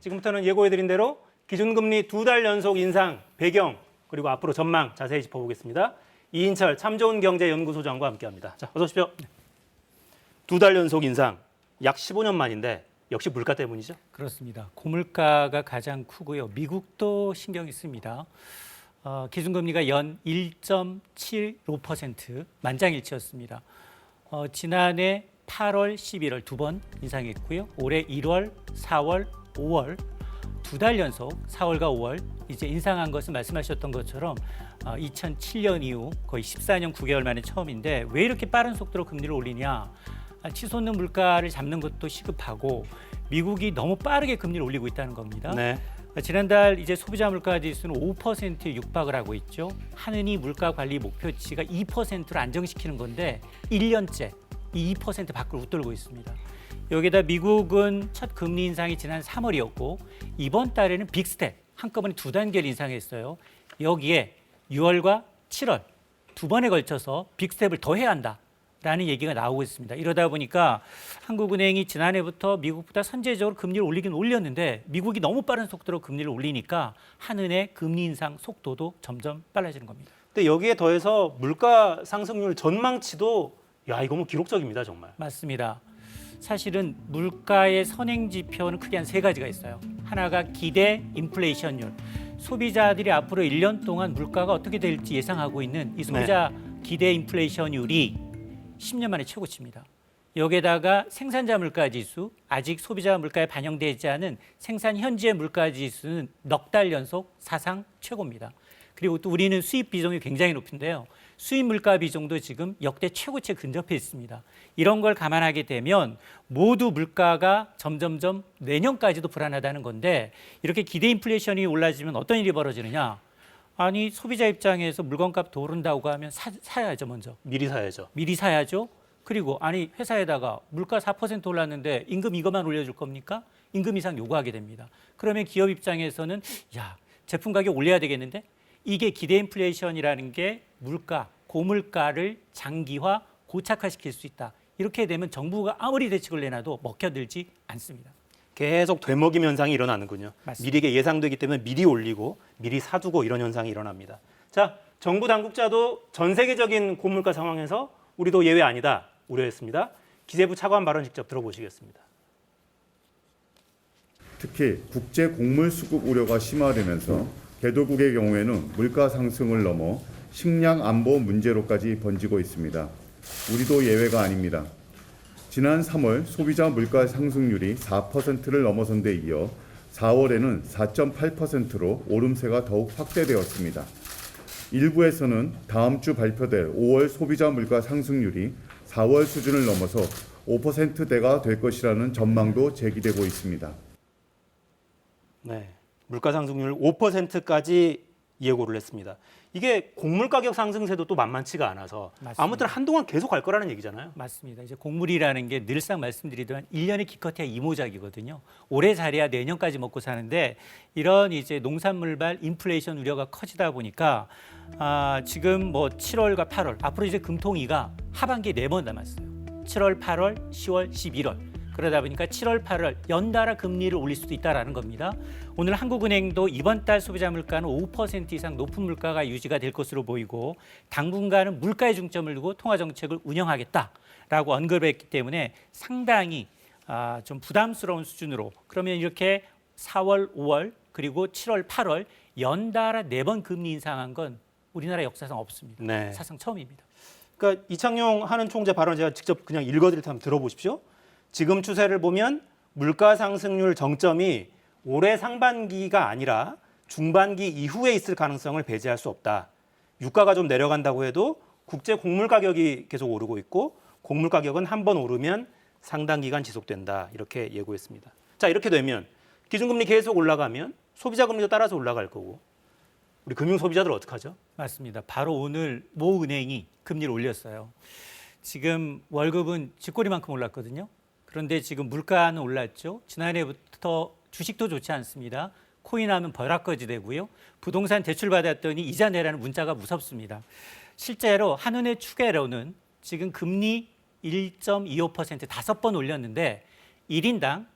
지금부터는 예고해드린 대로 기준금리 2달 연속 인상 배경 그리고 앞으로 전망 자세히 짚어보겠습니다. 이인철 참 좋은 경제연구소장과 함께합니다. 자, 어서 오십시오. 2달 연속 인상 약 15년 만인데 역시 물가 때문이죠? 그렇습니다. 고물가가 가장 크고요. 미국도 신경이 씁니다. 기준금리가 연 1.75% 만장일치였습니다. 지난해 8월, 11월 두 번 인상했고요. 올해 1월, 4월, 5월 두 달 연속 4월과 5월 이제 인상한 것은 말씀하셨던 것처럼 2007년 이후 거의 14년 9개월 만에 처음인데 왜 이렇게 빠른 속도로 금리를 올리냐? 치솟는 물가를 잡는 것도 시급하고 미국이 너무 빠르게 금리를 올리고 있다는 겁니다. 네. 지난달 이제 소비자 물가 지수는 5%에 육박을 하고 있죠. 하느니 물가 관리 목표치가 2%로 안정시키는 건데 1년째 이 2% 밖을 웃돌고 있습니다. 여기다 미국은 첫 금리 인상이 지난 3월이었고 이번 달에는 빅스텝 한꺼번에 두 단계를 인상했어요. 여기에 6월과 7월 두 번에 걸쳐서 빅스텝을 더 해야 한다라는 얘기가 나오고 있습니다. 이러다 보니까 한국은행이 지난해부터 미국보다 선제적으로 금리를 올리긴 올렸는데 미국이 너무 빠른 속도로 금리를 올리니까 한은의 금리 인상 속도도 점점 빨라지는 겁니다. 근데 여기에 더해서 물가 상승률 전망치도 야 이거 뭐 기록적입니다 정말. 맞습니다. 사실은 물가의 선행 지표는 크게 한 세 가지가 있어요. 하나가 기대 인플레이션율. 소비자들이 앞으로 1년 동안 물가가 어떻게 될지 예상하고 있는 이 소비자 기대 인플레이션율이 10년 만에 최고치입니다. 여기에다가 생산자 물가 지수, 아직 소비자 물가에 반영되지 않은 생산 현지의 물가 지수는 넉 달 연속 사상 최고입니다. 그리고 또 우리는 수입 비중이 굉장히 높은데요. 수입 물가 비중도 지금 역대 최고치에 근접해 있습니다. 이런 걸 감안하게 되면 모두 물가가 점점점 내년까지도 불안하다는 건데 이렇게 기대 인플레이션이 올라지면 어떤 일이 벌어지느냐? 아니 소비자 입장에서 물건값 더 오른다고 하면 사야죠 먼저. 미리 사야죠. 미리 사야죠. 그리고 아니 회사에다가 물가 4% 올랐는데 임금 이것만 올려줄 겁니까? 임금 이상 요구하게 됩니다. 그러면 기업 입장에서는 야 제품 가격 올려야 되겠는데 이게 기대 인플레이션이라는 게 물가, 고물가를 장기화, 고착화시킬 수 있다. 이렇게 되면 정부가 아무리 대책을 내놔도 먹혀들지 않습니다. 계속 되먹임 현상이 일어나는군요. 맞습니다. 미리 예상되기 때문에 미리 올리고 미리 사두고 이런 현상이 일어납니다. 자, 정부 당국자도 전 세계적인 고물가 상황에서 우리도 예외 아니다 우려했습니다. 기재부 차관 발언 직접 들어보시겠습니다. 특히 국제 곡물 수급 우려가 심화되면서 개도국의 경우에는 물가 상승을 넘어 식량 안보 문제로까지 번지고 있습니다. 우리도 예외가 아닙니다. 지난 3월 소비자 물가 상승률이 4%를 넘어선 데 이어 4월에는 4.8%로 오름세가 더욱 확대되었습니다. 일부에서는 다음 주 발표될 5월 소비자 물가 상승률이 4월 수준을 넘어서 5%대가 될 것이라는 전망도 제기되고 있습니다. 네, 물가 상승률 5%까지 예고를 했습니다. 이게 곡물 가격 상승세도 또 만만치가 않아서 맞습니다. 아무튼 한동안 계속 갈 거라는 얘기잖아요. 맞습니다. 이제 곡물이라는 게 늘상 말씀드리던 1년에 기껏해야 이모작이거든요. 올해 잘해야 내년까지 먹고 사는데 이런 이제 농산물발 인플레이션 우려가 커지다 보니까 지금 뭐 7월과 8월 앞으로 이제 금통위가 하반기에 4번 남았어요. 7월, 8월, 10월, 11월. 그러다 보니까 7월, 8월 연달아 금리를 올릴 수도 있다라는 겁니다. 오늘 한국은행도 이번 달 소비자 물가는 5% 이상 높은 물가가 유지가 될 것으로 보이고 당분간은 물가에 중점을 두고 통화 정책을 운영하겠다라고 언급했기 때문에 상당히 좀 부담스러운 수준으로 그러면 이렇게 4월, 5월 그리고 7월, 8월 연달아 4번 금리 인상한 건 우리나라 역사상 없습니다. 네. 사상 처음입니다. 그러니까 이창용 한은 총재 발언 제가 직접 그냥 읽어드릴 테면 들어보십시오. 지금 추세를 보면 물가 상승률 정점이 올해 상반기가 아니라 중반기 이후에 있을 가능성을 배제할 수 없다. 유가가 좀 내려간다고 해도 국제 곡물 가격이 계속 오르고 있고 곡물 가격은 한 번 오르면 상당 기간 지속된다. 이렇게 예고했습니다. 자, 이렇게 되면 기준금리 계속 올라가면 소비자 금리도 따라서 올라갈 거고 우리 금융 소비자들 어떡하죠? 맞습니다. 바로 오늘 모 은행이 금리를 올렸어요. 지금 월급은 쥐꼬리만큼 올랐거든요. 그런데 지금 물가는 올랐죠. 지난해부터 주식도 좋지 않습니다. 코인하면 벼락거지 되고요. 부동산 대출 받았더니 이자 내라는 문자가 무섭습니다. 실제로 한은의 추계로는 지금 금리 1.25% 5번 올렸는데 1인당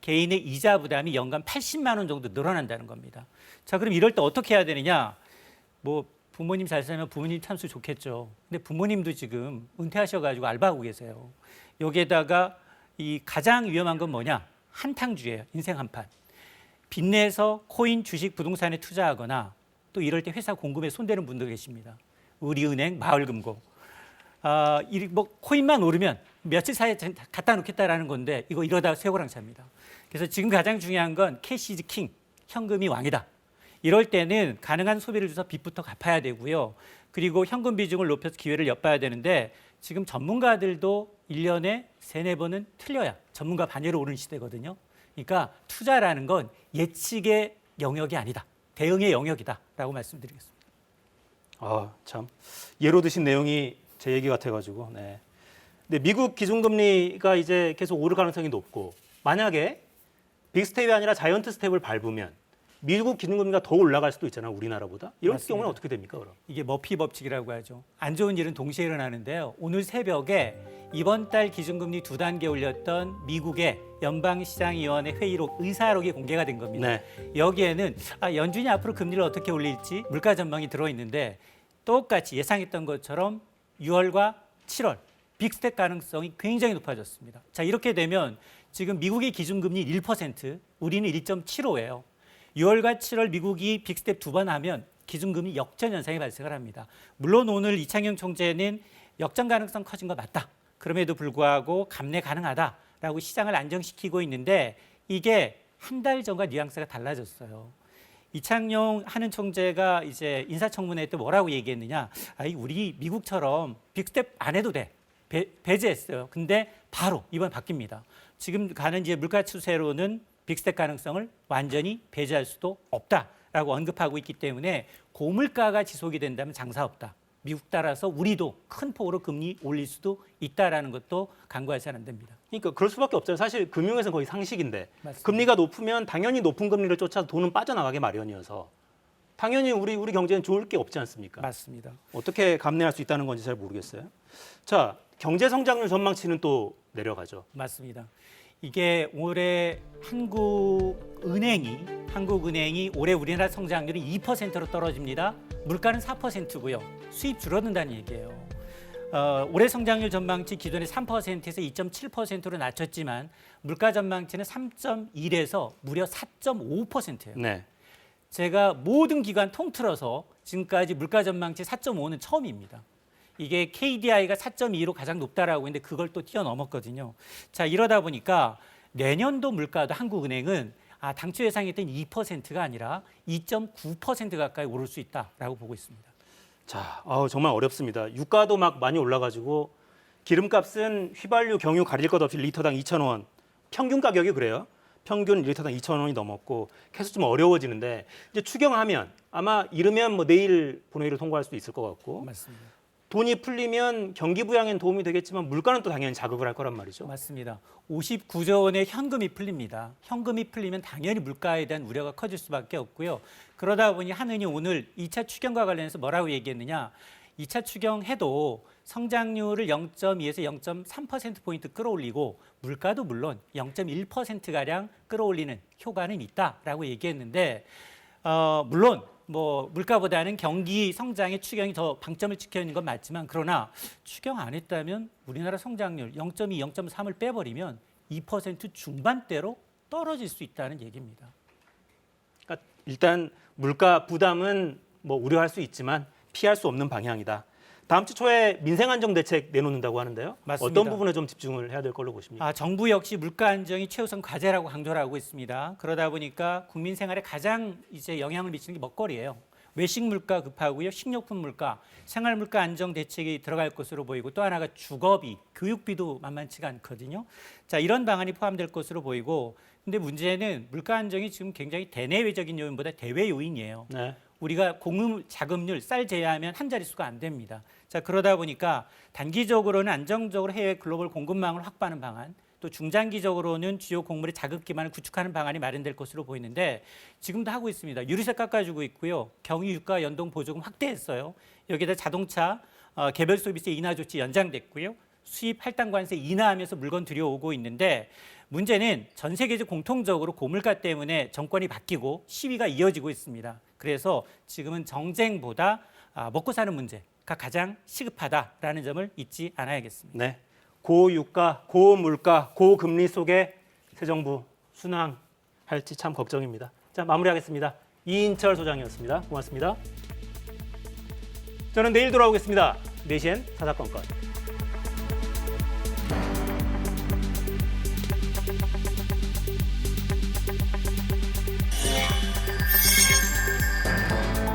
개인의 이자 부담이 연간 80만 원 정도 늘어난다는 겁니다. 자, 그럼 이럴 때 어떻게 해야 되느냐? 뭐 부모님 잘 살면 부모님 참수 좋겠죠. 근데 부모님도 지금 은퇴하셔가지고 알바하고 계세요. 여기에다가 이 가장 위험한 건 뭐냐? 한탕주예요. 인생 한판. 빚내서 코인, 주식, 부동산에 투자하거나 또 이럴 때 회사 공금에 손대는 분도 계십니다. 우리은행, 마을금고. 뭐 코인만 오르면 며칠 사이에 갖다 놓겠다라는 건데 이거 이러다가 쇠고랑 찹니다. 그래서 지금 가장 중요한 건 캐시 이즈 킹, 현금이 왕이다. 이럴 때는 가능한 소비를 줘서 빚부터 갚아야 되고요. 그리고 현금 비중을 높여서 기회를 엿봐야 되는데 지금 전문가들도 1년에 3-4번은 틀려야 전문가 반열에 오르는 시대거든요. 그러니까 투자라는 건 예측의 영역이 아니다. 대응의 영역이다라고 말씀드리겠습니다. 참 예로 드신 내용이 제 얘기 같아가지고. 네. 근데 미국 기준금리가 이제 계속 오를 가능성이 높고 만약에 빅스텝이 아니라 자이언트 스텝을 밟으면 미국 기준금리가 더 올라갈 수도 있잖아요. 우리나라보다. 이럴 맞습니다. 경우는 어떻게 됩니까? 그럼? 이게 머피 법칙이라고 하죠. 안 좋은 일은 동시에 일어나는데요. 오늘 새벽에 이번 달 기준금리 2단계 올렸던 미국의 연방시장위원회 회의록 의사록이 공개가 된 겁니다. 네. 여기에는 연준이 앞으로 금리를 어떻게 올릴지 물가 전망이 들어있는데 똑같이 예상했던 것처럼 6월과 7월 빅스텝 가능성이 굉장히 높아졌습니다. 자, 이렇게 되면 지금 미국의 기준금리 1%, 우리는 1.75예요. 6월과 7월 미국이 빅스텝 2번 하면 기준금리 역전 현상이 발생을 합니다. 물론 오늘 이창용 총재는 역전 가능성 커진 거 맞다. 그럼에도 불구하고 감내 가능하다라고 시장을 안정시키고 있는데 이게 한 달 전과 뉘앙스가 달라졌어요. 이창용 하는 총재가 이제 인사청문회 때 뭐라고 얘기했느냐? 우리 미국처럼 빅스텝 안 해도 돼. 배제했어요. 근데 바로 이번 바뀝니다. 지금 가는 이제 물가 추세로는 빅스텝 가능성을 완전히 배제할 수도 없다라고 언급하고 있기 때문에 고물가가 지속이 된다면 장사 없다. 미국 따라서 우리도 큰 폭으로 금리 올릴 수도 있다라는 것도 간과해서는 안 됩니다. 그러니까 그럴 수밖에 없잖아요. 사실 금융에서는 거의 상식인데 맞습니다. 금리가 높으면 당연히 높은 금리를 쫓아서 돈은 빠져나가게 마련이어서 당연히 우리 경제는 좋을 게 없지 않습니까? 맞습니다. 어떻게 감내할 수 있다는 건지 잘 모르겠어요. 자, 경제 성장률 전망치는 또 내려가죠. 맞습니다. 이게 올해 한국은행이 올해 우리나라 성장률이 2%로 떨어집니다. 물가는 4%고요. 수입 줄어든다는 얘기예요. 올해 성장률 전망치 기존의 3%에서 2.7%로 낮췄지만 물가 전망치는 3.1에서 무려 4.5%예요. 네. 제가 모든 기관 통틀어서 지금까지 물가 전망치 4.5는 처음입니다. 이게 KDI가 4.2로 가장 높다라고 했는데 그걸 또 뛰어넘었거든요. 자, 이러다 보니까 내년도 물가도 한국은행은 당초 예상했던 2%가 아니라 2.9% 가까이 오를 수 있다라고 보고 있습니다. 자, 정말 어렵습니다. 유가도 막 많이 올라가지고 기름값은 휘발유, 경유 가릴 것 없이 리터당 2,000원. 평균 가격이 그래요. 평균 리터당 2,000원이 넘었고 계속 좀 어려워지는데 이제 추경하면 아마 이르면 뭐 내일 본회의를 통과할 수도 있을 것 같고 맞습니다. 돈이 풀리면 경기 부양엔 도움이 되겠지만 물가는 또 당연히 자극을 할 거란 말이죠. 맞습니다. 59조 원의 현금이 풀립니다. 현금이 풀리면 당연히 물가에 대한 우려가 커질 수밖에 없고요. 그러다 보니 한은이 오늘 2차 추경과 관련해서 뭐라고 얘기했느냐. 2차 추경해도 성장률을 0.2에서 0.3%포인트 끌어올리고 물가도 물론 0.1%가량 끌어올리는 효과는 있다라고 얘기했는데 물론 뭐 물가보다는 경기 성장의 추경이 더 방점을 찍혀 있는 건 맞지만 그러나 추경 안 했다면 우리나라 성장률 0.2, 0.3을 빼버리면 2% 중반대로 떨어질 수 있다는 얘기입니다. 그러니까 일단 물가 부담은 뭐 우려할 수 있지만 피할 수 없는 방향이다. 다음 주 초에 민생 안정 대책 내놓는다고 하는데요. 맞습니다. 어떤 부분에 좀 집중을 해야 될 걸로 보십니까? 정부 역시 물가 안정이 최우선 과제라고 강조를 하고 있습니다. 그러다 보니까 국민 생활에 가장 이제 영향을 미치는 게 먹거리예요. 외식 물가 급하고요, 식료품 물가, 생활 물가 안정 대책이 들어갈 것으로 보이고 또 하나가 주거비, 교육비도 만만치가 않거든요. 자, 이런 방안이 포함될 것으로 보이고, 근데 문제는 물가 안정이 지금 굉장히 대내외적인 요인보다 대외 요인이에요. 네. 우리가 공급 자금률 쌀 제외하면 한 자릿수가 안 됩니다. 자, 그러다 보니까 단기적으로는 안정적으로 해외 글로벌 공급망을 확보하는 방안, 또 중장기적으로는 주요 곡물의 자급 기반을 구축하는 방안이 마련될 것으로 보이는데 지금도 하고 있습니다. 유류세 깎아주고 있고요. 경유 유가 연동 보조금 확대했어요. 여기다 자동차 개별 소비세 인하 조치 연장됐고요. 수입 할당 관세 인하하면서 물건 들여오고 있는데 문제는 전 세계적 공통적으로 고물가 때문에 정권이 바뀌고 시위가 이어지고 있습니다. 그래서 지금은 정쟁보다 먹고 사는 문제가 가장 시급하다라는 점을 잊지 않아야겠습니다. 네. 고유가, 고물가, 고금리 속에 새 정부 순항할지 참 걱정입니다. 자, 마무리하겠습니다. 이인철 소장이었습니다. 고맙습니다. 저는 내일 돌아오겠습니다. 4시엔 사사건건.